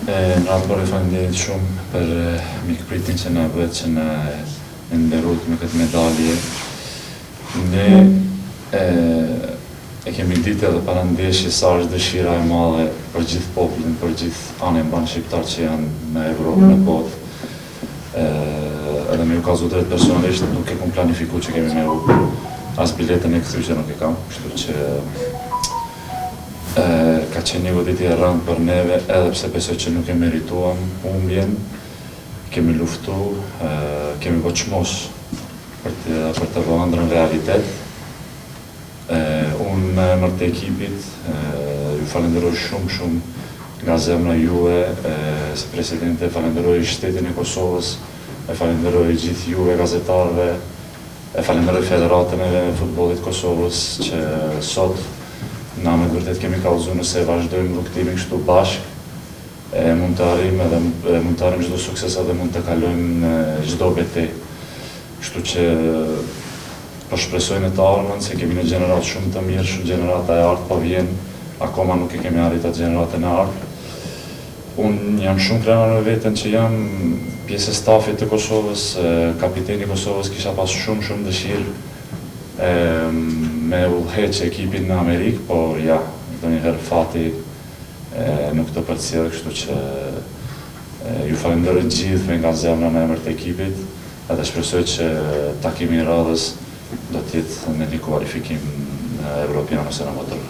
Në atë bërë faleminderit shumë për mikëpritin që na bëhet që na nderut me këtë medalje. Ne e kemi ditë edhe para ndeshjes sa është dëshira e madhe për gjithë popullin, për gjithë anën banë shqiptar që janë në Evropë, në botë. Edhe me ju kazu drejt personalisht nuk e kom planifiku që kemi me u as biletën e këthy që nuk e kam, kështu që ka qenë një goditje e rëndë për neve, edhe pse besoj që nuk e merituam humbjen, kemi luftu, kemi bo çmosh për të vëndrën realitet. Unë në emër të ekipit ju falenderoj shumë nga zemra juve, si presidente, falenderoj shtetin e Kosovës, e falenderoj gjithë juve gazetarëve, e falenderoj Federatën e Futbollit Kosovës që sot na me vërtet kemi kallëzu nëse vazhdojmë rrugtimin kështu bashkë, mund të arrijmë çdo sukses edhe mund të kalojmë çdo betejë. Kështu që po shpresoj në të ardhmen se kemi një gjenerat shumë të mirë, shumë gjenerata e artë po vjen, akoma nuk e kemi arritur atë gjeneratën e artë. Unë jam shumë krenar me veten që jam pjesë e stafit të Kosovës, kapiteni i Kosovës kisha pas shumë dëshirë me udhëheq ekipin në Amerikë, por ja, ndonjëherë fati nuk të përcjell, kështu që ju falenderoj gjithëve nga zemra në emër të ekipit, edhe shpresoj që takimi i radhës do të jetë me një kualifikim në Evropian ose në motor.